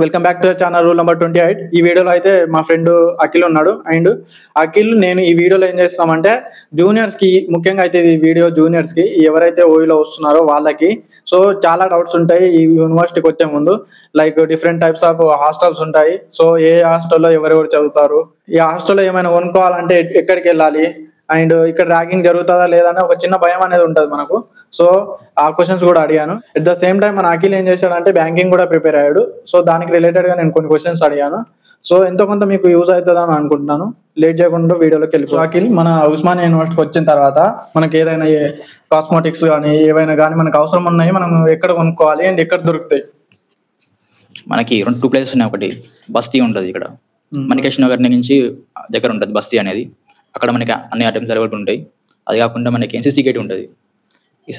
Welcome back to the channel rule number 28. ఈ వీడియోలో అయితే మా ఫ్రెండ్ అఖిల్ ఉన్నాడు. అండ్ అఖిల్ నేను ఈ వీడియోలో ఏం చేస్తామంటే జూనియర్స్కి, ముఖ్యంగా అయితే ఈ వీడియో జూనియర్స్కి ఎవరైతే ఓయిలో వస్తున్నారో వాళ్ళకి సో చాలా డౌట్స్ ఉంటాయి ఈ యూనివర్సిటీకి వచ్చే ముందు. Like different types of hostels ఉంటాయి. సో ఏ హాస్టల్లో ఎవరెవరు చదువుతారు, ఈ హాస్టల్లో ఏమైనా కొనుక్కోవాలంటే ఎక్కడికి వెళ్ళాలి, అండ్ ఇక్కడ ర్యాగింగ్ జరుగుతుందా లేదా అని ఒక చిన్న భయం అనేది ఉంటుంది మనకు. సో ఆ క్వశ్చన్స్ కూడా అడిగాను. అట్ ద సేమ్ టైం మన అఖిల్ ఏం చేశాడంటే బ్యాంకింగ్ కూడా ప్రిపేర్ అయ్యాడు. సో దానికి రిలేటెడ్గా నేను కొన్ని క్వశ్చన్స్ అడిగాను. సో ఎంతో కొంత మీకు యూజ్ అవుతుందని అనుకుంటున్నాను. లేట్ చేయకుండా వీడియోలోకి వెళ్ళిపో. అఖిల్, మన ఉస్మానియా యూనివర్సిటీకి వచ్చిన తర్వాత మనకి ఏదైనా కాస్మెటిక్స్ కానీ ఏవైనా కానీ మనకు అవసరం ఉన్నాయి, మనం ఎక్కడ కొనుక్కోవాలి అండ్ ఎక్కడ దొరుకుతాయి? మనకి టూ ప్లేసెస్ ఉన్నాయి. ఒకటి బస్తీ ఉంటుంది, ఇక్కడ మణికేష్ నగర్ నుంచి దగ్గర ఉంటుంది బస్తీ అనేది. అక్కడ మనకి అన్ని ఐటమ్స్ అవైలబుల్ ఉంటాయి. అది కాకుండా మనకి ఎన్సీసీ గేట్ ఉంటుంది, ఈ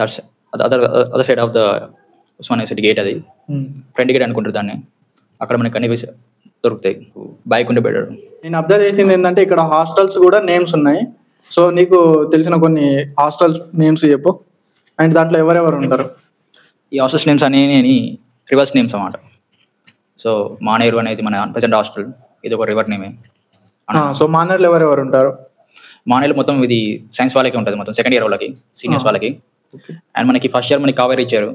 other side of the Osmania university gate. అది ఫ్రంట్ గేట్ అనుకుంటారు దాన్ని. అక్కడ మనకి అన్ని దొరుకుతాయి. బైక్ ఉంటే బెటర్. నేను అబ్జర్వ్ చేసింది ఏంటంటే ఇక్కడ హాస్టల్స్ కూడా నేమ్స్ ఉన్నాయి. సో నీకు తెలిసిన కొన్ని హాస్టల్స్ నేమ్స్ చెప్పు, అండ్ దాంట్లో ఎవరెవరు ఉంటారు? ఈ హాస్టల్స్ నేమ్స్ అనేవి రివర్స్ నేమ్స్ అన్నమాట. సో మానేరు అనేది మన ప్రెసెంట్ హాస్టల్, ఇది ఒక రివర్ నేమే. సో మానేరులో ఎవరెవరు ఉంటారు? మానేలు మొత్తం ఇది సైన్స్ వాళ్ళకి ఉంటుంది, మొత్తం సెకండ్ ఇయర్ వాళ్ళకి, సీనియర్స్ వాళ్ళకి. అండ్ మనకి ఫస్ట్ ఇయర్ మనకి కావేరీ ఇచ్చారు.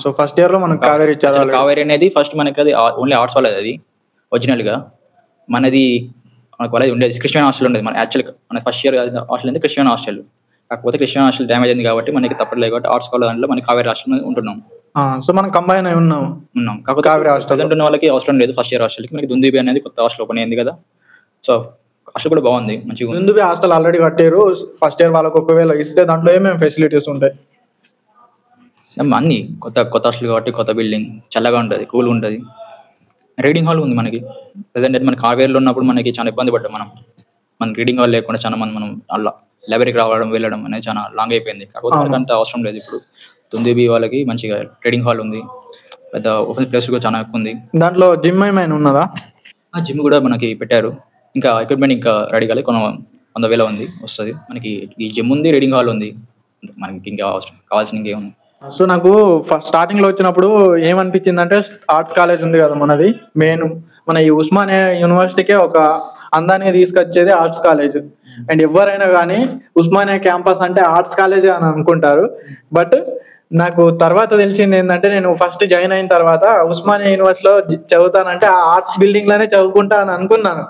సో ఫస్ట్ ఇయర్ లో మనకి కావేరీ ఇచ్చారు. కావేరీ అనేది ఫస్ట్ మనకి అది ఓన్లీ ఆర్ట్స్ వాళ్ళది, అది ఒరిజినల్ గా. మనది మనకు వాళ్ళది ఉండేది క్రిస్టియన్ హాస్టల్ ఉండేది. మన యాక్చువల్ మన ఫస్ట్ ఇయర్ హాస్టల్ అయితే క్రిస్టియన్ హాస్టల్. కాకపోతే క్రిస్టియన్ హాస్టల్ డ్యామేజ్ అయింది కాబట్టి మనకి తప్పలేదు కాబట్టి ఆర్ట్స్ కాలేజ్ దాంట్లో మనకి కావేరీ హాస్టల్ ఉంటున్నాం. సో మనం కంబైన్ అయి ఉన్నాం. కాకపోతే కావేరీ హాస్టల్ ప్రజెంట్ ఉన్న వాళ్ళకి అవసరం లేదు. ఫస్ట్ ఇయర్ హాస్టల్కి మనకి దుందీబి అనేది కొత్త హాస్టల్ ఓపెన్ అయింది కదా. సో హాస్టల్ కూడా బాగుంది, మంచిగా. దుందీబి హాస్టల్ ఆల్రెడీ కట్టారు. ఫస్ట్ ఇయర్ వాళ్ళకి ఒకవేళ ఇస్తే దాంట్లో ఏమేమి ఫెసిలిటీస్ ఉంటాయి? అన్ని కొత్త హాస్టల్ కాబట్టి కొత్త బిల్డింగ్, చల్లగా ఉంటుంది, కూల్ ఉంటుంది. రీడింగ్ హాల్ ఉంది మనకి. ప్రజెంట్ అయితే మన కావేరీలో ఉన్నప్పుడు మనకి చాలా ఇబ్బంది పడ్డాం మన రీడింగ్ హాల్ లేకుండా చాలా మంది మనం అలా లైబ్రరీకి వెళ్ళడం అనేది చాలా లాంగ్ అయిపోయింది. కాకపోతే మనకి అంత అవసరం లేదు ఇప్పుడు. దుందీబి వాళ్ళకి మంచిగా రీడింగ్ హాల్ ఉంది, పెద్ద ఓపెన్ ప్లేస్ కూడా చాలా ఎక్కువ ఉంది. దాంట్లో జిమ్ ఏమైనా ఉన్నదా? జిమ్ కూడా మనకి పెట్టారు. ఇంకా ఎక్విప్మెంట్ ఇంకా రెడీ కాలేదు, 100,000 ఉంది, వస్తుంది మనకి. ఈ జిమ్ ఉంది, రీడింగ్ హాల్ ఉంది, మనకి ఇంకా కావాల్సిన ఇంకేముంది. సో నాకు ఫస్ట్ స్టార్టింగ్ లో వచ్చినప్పుడు ఏమనిపించింది అంటే ఆర్ట్స్ కాలేజ్ ఉంది కదా మనది, మెయిన్ మన ఈ ఉస్మానియా యూనివర్సిటీకే ఒక అందాన్ని తీసుకొచ్చేది ఆర్ట్స్ కాలేజ్. అండ్ ఎవరైనా కానీ ఉస్మానియా క్యాంపస్ అంటే ఆర్ట్స్ కాలేజ్ అని అనుకుంటారు. బట్ నాకు తర్వాత తెలిసింది ఏంటంటే, నేను ఫస్ట్ జాయిన్ అయిన తర్వాత ఉస్మానియా యూనివర్సిటీలో చదువుతానంటే ఆ ఆర్ట్స్ బిల్డింగ్ లోనే చదువుకుంటా అని అనుకున్నాను.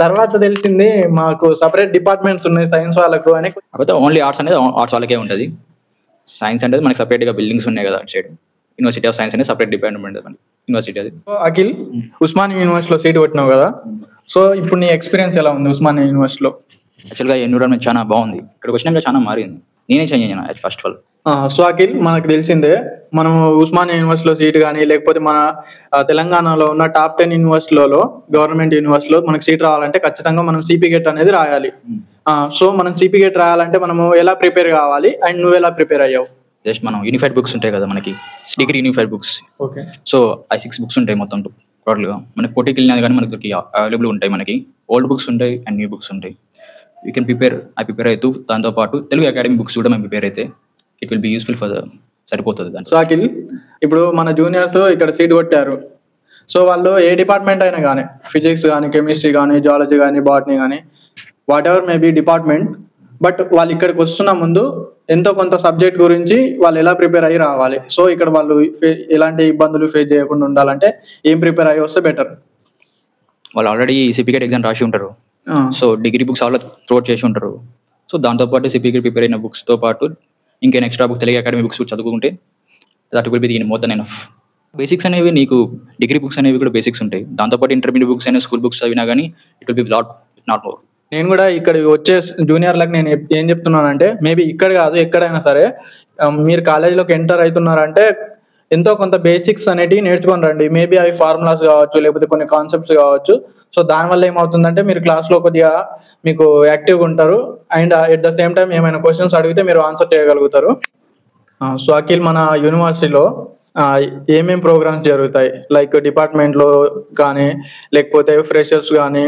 తర్వాత తెలిసింది మాకు సపరేట్ డిపార్ట్మెంట్స్ ఉన్నాయి సైన్స్ వాళ్ళకు అని. కాకపోతే ఓన్లీ ఆర్ట్స్ అనేది ఆర్ట్స్ వాళ్ళకే ఉంటుంది. సైన్స్ అంటే మనకి సపరేట్గా బిల్డింగ్స్ ఉన్నాయి కదా అటు సైడ్. యూనివర్సిటీ ఆఫ్ సైన్స్ అనేది సపరేట్ డిపార్ట్మెంట్ మనకి యూనివర్సిటీ అది. అఖిల్, ఉస్మానియా యూనివర్సిటీలో సీట్ కొట్టినావు కదా, సో ఇప్పుడు నీ ఎక్స్పీరియన్స్ ఎలా ఉంది ఉస్మానియా యూనివర్సిటీలో? యాక్చువల్గా ఎన్విరాన్మెంట్ చాలా బాగుంది. ఇక్కడికి వచ్చినాక చాలా మారింది. నేనే చేంజ్ అయ్యాను first of all. So Akhil, మనకు తెలిసిందే మనం ఉస్మానియా యూనివర్సిటీలో సీట్ కానీ లేకపోతే మన తెలంగాణలో ఉన్న టాప్ 10 యూనివర్సిటీలలో, గవర్నమెంట్ యూనివర్సిటీలో మనకు సీట్ రావాలంటే ఖచ్చితంగా మనం సిపి గేట్ అనేది రాయాలి. సో మనం సిపి గేట్ రాయాలంటే మనము ఎలా ప్రిపేర్ కావాలి అండ్ నువ్వు ఎలా ప్రిపేర్ అయ్యావు? జస్ట్ మనం యూనిఫైడ్ బుక్స్ ఉంటాయి కదా మనకి, degree unified books. Okay. So ఆ 6 బుక్స్ ఉంటాయి మొత్తం టోటల్గా. మనకి పోటీకి వెళ్ళినా కానీ మనకి అవైలబుల్ ఉంటాయి. మనకి ఓల్డ్ బుక్స్ ఉంటాయి అండ్ న్యూ బుక్స్ ఉంటాయి. యూ కెన్ ప్రిపేర్ అవుతూ దాంతోపాటు తెలుగు అకాడమిక్ బుక్స్ కూడా మేము ప్రిపేర్ అయితే it will be useful for సరిపోతుంది దాన్ని. సో అఖిల్, ఇప్పుడు మన జూనియర్స్ ఇక్కడ సీట్ కొట్టారు. సో వాళ్ళు ఏ డిపార్ట్మెంట్ అయినా కానీ, ఫిజిక్స్ కానీ, కెమిస్ట్రీ కానీ, జువాలజీ కానీ, బాటనీ కానీ, what ever may be department, but వాళ్ళు ఇక్కడికి వస్తున్న ముందు ఎంతో కొంత సబ్జెక్ట్ గురించి వాళ్ళు ఎలా ప్రిపేర్ అయ్యి రావాలి. సో ఇక్కడ వాళ్ళు ఎలాంటి ఇబ్బందులు ఫేస్ చేయకుండా ఉండాలంటే ఏం ప్రిపేర్ అయ్యి వస్తే బెటర్? వాళ్ళు ఆల్రెడీ సిపిగేట్ ఎగ్జామ్ రాసి ఉంటారు. సో డిగ్రీ బుక్స్ ఆల్రెడీ త్రోట్ చేసి ఉంటారు. సో దాంతోపాటు సిపిగేట్ ప్రిపేర్ అయిన బుక్స్తో పాటు ఇంకేం extra books, Telugu Akademi books చదువుకుంటే that will be the more than enough. Basics అనేవి నీకు డిగ్రీ బుక్స్ అనేవి కూడా బేసిక్స్ ఉంటాయి. దాంతోపాటు ఇంటర్మీడియట్ బుక్స్ అయినా స్కూల్ బుక్స్ చదివినా కానీ it will be not more. నేను కూడా ఇక్కడ వచ్చే జూనియర్లకు నేను ఏం చెప్తున్నానంటే, మేబీ ఇక్కడ కాదు ఎక్కడైనా సరే మీరు కాలేజీలోకి ఎంటర్ అవుతున్నారంటే ఎంతో కొంత బేసిక్స్ అనేటివి నేర్చుకొని రండి. మేబీ అవి ఫార్ములాస్ కావచ్చు, లేకపోతే కొన్ని కాన్సెప్ట్స్ కావచ్చు. సో దానివల్ల ఏమవుతుందంటే మీరు క్లాస్లో కొద్దిగా మీకు యాక్టివ్గా ఉంటారు. And at the same time ఏమైనా క్వశ్చన్స్ అడిగితే మీరు ఆన్సర్ చేయగలుగుతారు. సో అఖిల్, మన యూనివర్సిటీలో ఏమేమి ప్రోగ్రామ్స్ జరుగుతాయి? లైక్ డిపార్ట్మెంట్లో కానీ, లేకపోతే ఫ్రెషర్స్ కానీ,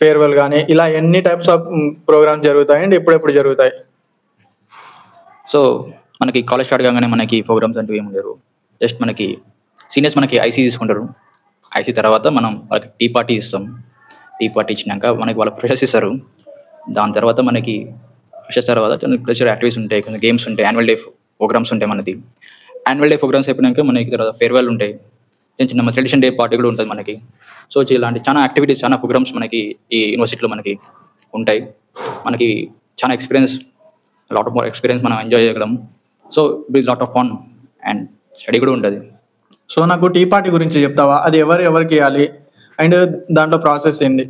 ఫేర్వెల్ కానీ, ఇలా ఎన్ని టైప్స్ ఆఫ్ ప్రోగ్రామ్స్ జరుగుతాయి అండ్ ఎప్పుడెప్పుడు జరుగుతాయి? సో మనకి కాలేజ్ స్టార్ట్ కాగానే మనకి ప్రోగ్రామ్స్ అంటూ ఏమి ఉండరు. జస్ట్ మనకి సీనియర్స్ మనకి ఐసీ తీసుకుంటారు. ఐసీ తర్వాత మనం వాళ్ళకి టీ పార్టీ ఇస్తాం. టీ పార్టీ ఇచ్చినాక మనకి వాళ్ళకి ఫ్రెషర్స్ ఇస్తారు. దాని తర్వాత మనకి ఫ్రెషర్స్ తర్వాత కల్చరల్ యాక్టివిటీస్ ఉంటాయి, కొంచెం గేమ్స్ ఉంటాయి, యాన్యువల్ డే ప్రోగ్రామ్స్ ఉంటాయి మనది. యాన్యువల్ డే ప్రోగ్రామ్స్ అయిపోయినాక మనకి తర్వాత ఫేర్వెల్ ఉంటాయి, చిన్న ట్రెడిషన్ డే పార్టీ కూడా ఉంటుంది మనకి. సో ఇలాంటి చాలా యాక్టివిటీస్, చాలా ప్రోగ్రామ్స్ మనకి ఈ యూనివర్సిటీలో మనకి ఉంటాయి. మనకి చాలా experience, lot of more experience మనం ఎంజాయ్ చేయగలం. So it lot of fun and study కూడా ఉంటుంది. సో నాకు టీ పార్టీ గురించి చెప్తావా? అది ఎవరికి ఇవ్వాలి అండ్ దాంట్లో ప్రాసెస్ ఏంది?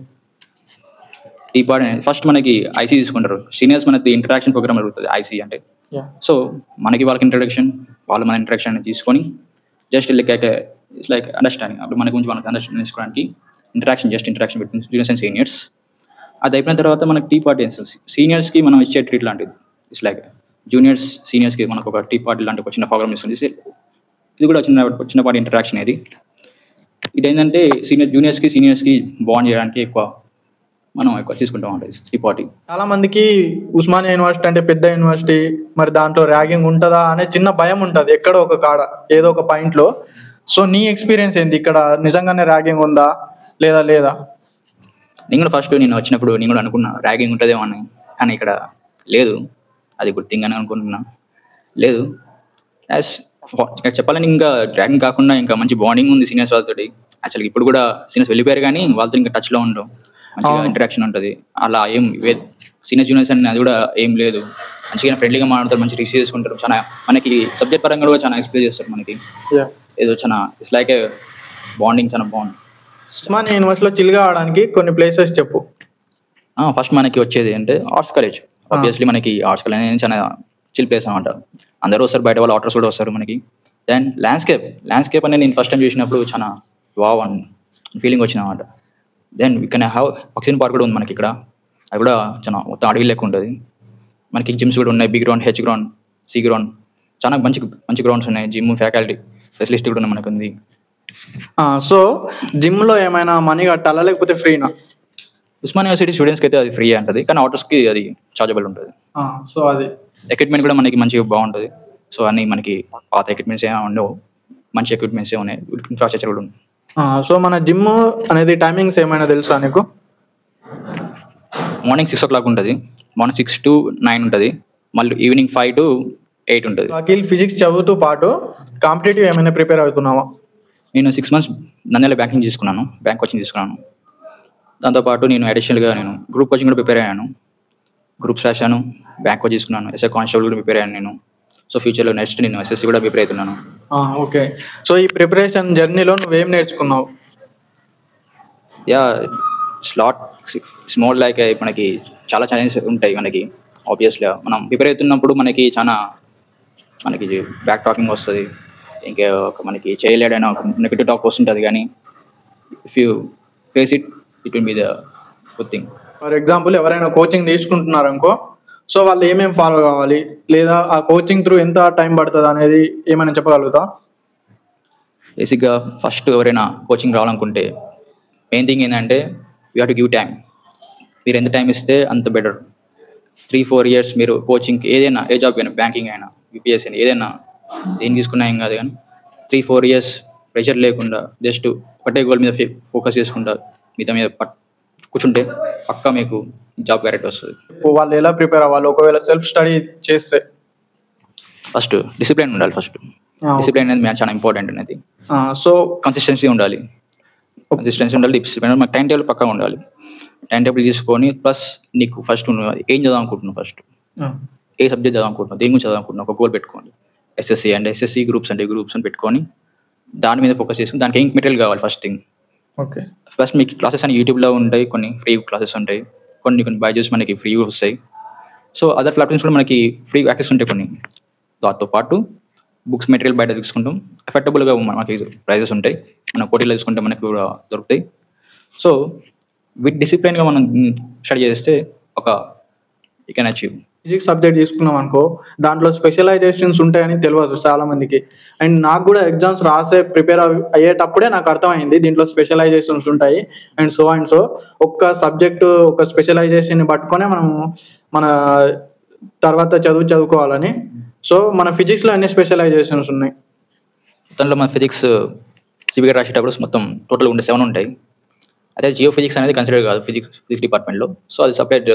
టీ పార్టీ ఫస్ట్ మనకి ఐసీ తీసుకుంటారు. సీనియర్స్ మనకి ఇంటరాక్షన్ ప్రోగ్రామ్ జరుగుతుంది ఐసీ అంటే. సో మనకి వాళ్ళకి ఇంట్రడక్షన్, వాళ్ళు మన ఇంట్రడక్షన్ తీసుకొని జస్ట్ ఇట్స్ లైక్ అండర్స్టాండింగ్. అప్పుడు మన గురించి మనకు అండర్స్టాండింగ్ చేసుకోవడానికి interaction between juniors and seniors. అది అయిపోయిన తర్వాత మనకి టీ పార్టీ సీనియర్స్కి మనం ఇచ్చే ట్రీట్ లాంటిది. ఇట్స్ లైక్ జూనియర్స్ సీనియర్స్కి మనకు ఒక టీ పార్టీ లాంటి ఒక చిన్న ప్రోగ్రామ్ ఇస్తుంది. ఇది కూడా చిన్నపాటి ఇంటరాక్షన్. ఇదేంటంటే జూనియర్స్కి సీనియర్స్కి బాండ్ చేయడానికి ఎక్కువ తీసుకుంటాం అంటే టీ పార్టీ. చాలా మందికి ఉస్మానియా యూనివర్సిటీ అంటే పెద్ద యూనివర్సిటీ, మరి దాంట్లో ర్యాగింగ్ ఉంటుందా అనే చిన్న భయం ఉంటుంది ఎక్కడో ఒక కాడ, ఏదో ఒక పాయింట్లో. సో నీ ఎక్స్పీరియన్స్ ఏంటి? ఇక్కడ నిజంగానే ర్యాగింగ్ ఉందా లేదా? నేను కూడా ఫస్ట్ నేను వచ్చినప్పుడు నేను కూడా అనుకున్నా ర్యాగింగ్ ఉంటుందేమో అని, కానీ ఇక్కడ లేదు. అది గుడ్ థింగ్ అని అనుకుంటున్నా. లేదు, యాజ్ చెప్పాలని ఇంకా ర్యాగింగ్ కాకుండా ఇంకా మంచి బాండింగ్ ఉంది సీనియర్స్ వాళ్ళతో. యాక్చువల్గా ఇప్పుడు కూడా సీనియర్స్ వెళ్ళిపోయారు కానీ వాళ్ళతో ఇంకా టచ్లో ఉంటాం, మంచిగా ఇంటరాక్షన్ ఉంటుంది. అలా ఏం సీనియర్ జూనియర్స్ అని అది కూడా ఏం లేదు. మంచిగా ఫ్రెండ్లీగా మాట్లాడతారు, మంచి రిసీవ్ చేసుకుంటారు. చాలా మనకి సబ్జెక్ట్ పరంగా కూడా చాలా ఎక్స్ప్లెయిన్ చేస్తారు మనకి. ఏదో చాలా ఇట్స్ లైక్ ఏ బాండింగ్, చాలా బాండ్. ఉస్మానియా యూనివర్సిటీలో చిల్గా ఆడడానికి కొన్ని ప్లేసెస్ చెప్పు. ఫస్ట్ మనకి వచ్చేది అంటే ఆర్ట్స్ కాలేజ్. ఆబ్వియస్లీ మనకి ఆర్ట్స్ కాలేజ్ అనేది చాలా చిల్ ప్లేస్ అనమాట. అందరూ వస్తారు, బయట వాళ్ళు ఆటర్స్ కూడా వస్తారు మనకి. దెన్ ల్యాండ్స్కేప్ అనేది నేను ఫస్ట్ టైం చూసినప్పుడు చాలా వావ్ అని ఫీలింగ్ వచ్చింది అనమాట. Then we can have oxygen park కూడా ఉంది మనకి ఇక్కడ. అది కూడా చాలా మొత్తం అడవి లెక్క ఉంటుంది. మనకి జిమ్స్ కూడా ఉన్నాయి, B ground, H ground, C ground, చాలా మంచి గ్రౌండ్స్ ఉన్నాయి. జిమ్ ఫ్యాకల్టీ ఫెసిలిటీ కూడా మనకు ఉంది. సో జిమ్లో ఏమైనా మనీ కట్టాలా లేకపోతే ఫ్రీనా? ఉస్మానియా యూనివర్సిటీ స్టూడెంట్స్కి అయితే అది ఫ్రీ ఉంటుంది, కానీ ఆటర్స్కి అది చార్జబుల్ ఉంటుంది. సో అది ఎక్విప్మెంట్ కూడా మనకి మంచిగా బాగుంటుంది. సో అన్నీ మనకి పాత ఎక్విప్మెంట్స్ ఏమైనా ఉండవు, మంచి ఎక్విప్మెంట్స్ ఉన్నాయి, ఇన్ఫ్రాస్ట్రక్చర్ కూడా ఉంది. సో మన జిమ్ అనేది టైమింగ్స్ ఏమైనా తెలుసా నీకు? మార్నింగ్ 6 o'clock ఉంటుంది, మార్నింగ్ 6 to 9 ఉంటుంది, మళ్ళీ ఈవినింగ్ 5 to 8 ఉంటుంది. అఖిల్ ఫిజిక్స్ చదువుతూ పాటు కాంపిటేటివ్ ఏమైనా ప్రిపేర్ అవుతున్నావా? నేను 6 months నంద్యాల బ్యాంక్ కోచింగ్ తీసుకున్నాను. దాంతోపాటు నేను అడిషనల్గా గ్రూప్ కోచింగ్ కూడా ప్రిపేర్ అయ్యాను. గ్రూప్స్ రాశాను, బ్యాంక్ కోచింగ్ తీసుకున్నాను, ఎస్ఐ కానిస్టేబుల్ కూడా ప్రిపేర్ అయ్యాను నేను. సో ఫ్యూచర్లో నెక్స్ట్ నేను ఎస్ఎస్సి కూడా ప్రిపేర్ అవుతున్నాను. ఓకే. సో ఈ ప్రిపరేషన్ జర్నీలో నువ్వేం నేర్చుకున్నావు? ఇట్స్ మోర్ లైక్ మనకి చాలా ఛాలెంజెస్ ఉంటాయి మనకి. ఆబ్వియస్గా మనం ప్రిపేర్ అవుతున్నప్పుడు మనకి బ్యాక్ టాకింగ్ వస్తుంది, ఇంకా మనకి చేయలేడైనా నెగటివ్ టాక్ వస్తుంటుంది. కానీ if you face it will be the good thing. For example ఎవరైనా కోచింగ్ తీసుకుంటున్నారు అనుకో, సో వాళ్ళు ఏమేమి ఫాలో కావాలి, లేదా ఆ కోచింగ్ త్రూ ఎంత టైం పడుతుంది అనేది ఏమైనా చెప్పగలుగుతా? బేసిక్గా ఫస్ట్ ఎవరైనా కోచింగ్ రావాలనుకుంటే మెయిన్ థింగ్ ఏంటంటే you have to give time. మీరు ఎంత టైం ఇస్తే అంత బెటర్. 3-4 years మీరు కోచింగ్కి ఏదైనా, ఏ జాబ్ అయినా, బ్యాంకింగ్ అయినా, యూపీఎస్సీ అయినా, ఏదైనా దేని తీసుకున్నా ఏం కాదు. కానీ 3-4 years ప్రెషర్ లేకుండా జస్ట్ ఒకటే గోల్ మీద ఫోకస్ చేసుకుంటా మీద కూర్చుంటే పక్కా మీకు జాబ్ గ్యారెంటీ వస్తుంది. వాళ్ళు ఎలా ప్రిపేర్ అవ్వాలి ఒకవేళ సెల్ఫ్ స్టడీ చేస్తే? ఫస్ట్ డిసిప్లిన్ ఉండాలి. డిసిప్లిన్ అనేది చాలా ఇంపార్టెంట్ అనేది. సో కన్సిస్టెన్సీ ఉండాలి, డిసిప్లిన్. మాకు టైం టేబుల్ పక్కా ఉండాలి. టైం టేబుల్ తీసుకొని ప్లస్ నీకు ఫస్ట్ ఏం చదవాలనుకుంటున్నావు, ఫస్ట్ ఏ సబ్జెక్ట్ చదవాలనుకుంటున్నావు, దేని గురించి చదవాలనుకుంటున్నావు, ఒక గోల్ పెట్టుకోండి. ఎస్ఎస్సి గ్రూప్స్ అని పెట్టుకొని దాని మీద ఫోకస్ చేసుకుని దానికి ఏం మెటీరియల్ కావాలి ఫస్ట్ థింగ్. ఓకే. ఫస్ట్ మీకు క్లాసెస్ అని యూట్యూబ్లో ఉంటాయి, కొన్ని ఫ్రీ క్లాసెస్ ఉంటాయి, కొన్ని బైజూస్ మనకి ఫ్రీ వస్తాయి. సో అదర్ ప్లాట్ఫామ్స్ కూడా మనకి ఫ్రీ యాక్సెస్ ఉంటాయి కొన్ని. దాంతో పాటు బుక్స్ మెటీరియల్ బయట తీసుకుంటాం, ఎఫెక్టబుల్గా మనకి ప్రైజెస్ ఉంటాయి, మన కోటీలో తీసుకుంటే మనకి కూడా దొరుకుతాయి. సో విత్ డిసిప్లిన్గా మనం స్టడీ చేస్తే you can achieve. Physics subject తీసుకున్నాం అనుకో, దాంట్లో స్పెషలైజేషన్స్ ఉంటాయని తెలియదు చాలా మందికి. అండ్ నాకు కూడా ఎగ్జామ్స్ ప్రిపేర్ అయ్యేటప్పుడే నాకు అర్థమైంది దీంట్లో స్పెషలైజేషన్స్ ఉంటాయి అండ్ సో ఒక్క సబ్జెక్టు ఒక స్పెషలైజేషన్ పట్టుకొని మనము మన తర్వాత చదువుకోవాలని. సో మన ఫిజిక్స్లో అన్ని స్పెషలైజేషన్స్ ఉన్నాయి. దాంట్లో మన ఫిజిక్స్ సివిగా రాసేటప్పుడు మొత్తం టోటల్ ఉండే 7 ఉంటాయి. అదే జియో ఫిజిక్స్ అనేది కన్సిడర్ కాదు ఫిజిక్స్ డిపార్ట్మెంట్లో. సో అది సపరేట్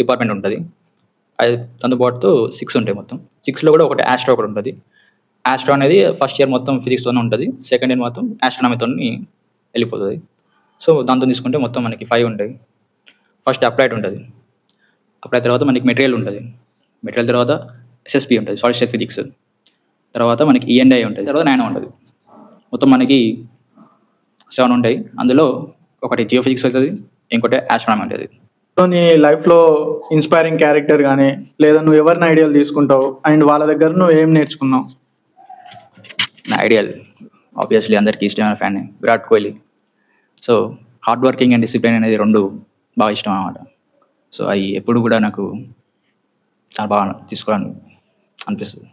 డిపార్ట్మెంట్ ఉంటుంది. అది దాంతో పాటు 6 ఉంటాయి మొత్తం. 6లో కూడా ఒకటి ఆస్ట్రో ఒకటి ఉంటుంది. ఆస్ట్రో అనేది ఫస్ట్ ఇయర్ మొత్తం ఫిజిక్స్తోనే ఉంటుంది. సెకండ్ ఇయర్ మొత్తం ఆస్ట్రానమీతోని వెళ్ళిపోతుంది. సో దాంతో తీసుకుంటే మొత్తం మనకి 5 ఉంటాయి. ఫస్ట్ అప్లైడ్ ఉంటుంది. అప్లైడ్ తర్వాత మనకి మెటీరియల్ ఉంటుంది. మెటీరియల్ తర్వాత ఎస్ఎస్పి ఉంటుంది, సాలిడ్ స్టేట్ ఫిజిక్స్. తర్వాత మనకి ఈఎన్ఐ ఉంటుంది. తర్వాత నానో ఉంటుంది. మొత్తం మనకి 7 ఉంటాయి. అందులో ఒకటి జియో ఫిజిక్స్ అవుతుంది, ఇంకోటి ఆస్ట్రానమీ ఉంటుంది. సో నీ లైఫ్లో ఇన్స్పైరింగ్ క్యారెక్టర్ కానీ లేదా నువ్వు ఎవరిని ఐడియాలు తీసుకుంటావు అండ్ వాళ్ళ దగ్గర నువ్వు ఏం నేర్చుకున్నావు? నా ఐడియల్ ఆబ్వియస్లీ అందరికీ ఇష్టమైన fan Virat Kohli. So hard working and discipline అనేది 2 బాగా ఇష్టం అన్నమాట. సో అవి ఎప్పుడు కూడా నాకు చాలా బాగా తీసుకోవాలని అనిపిస్తుంది.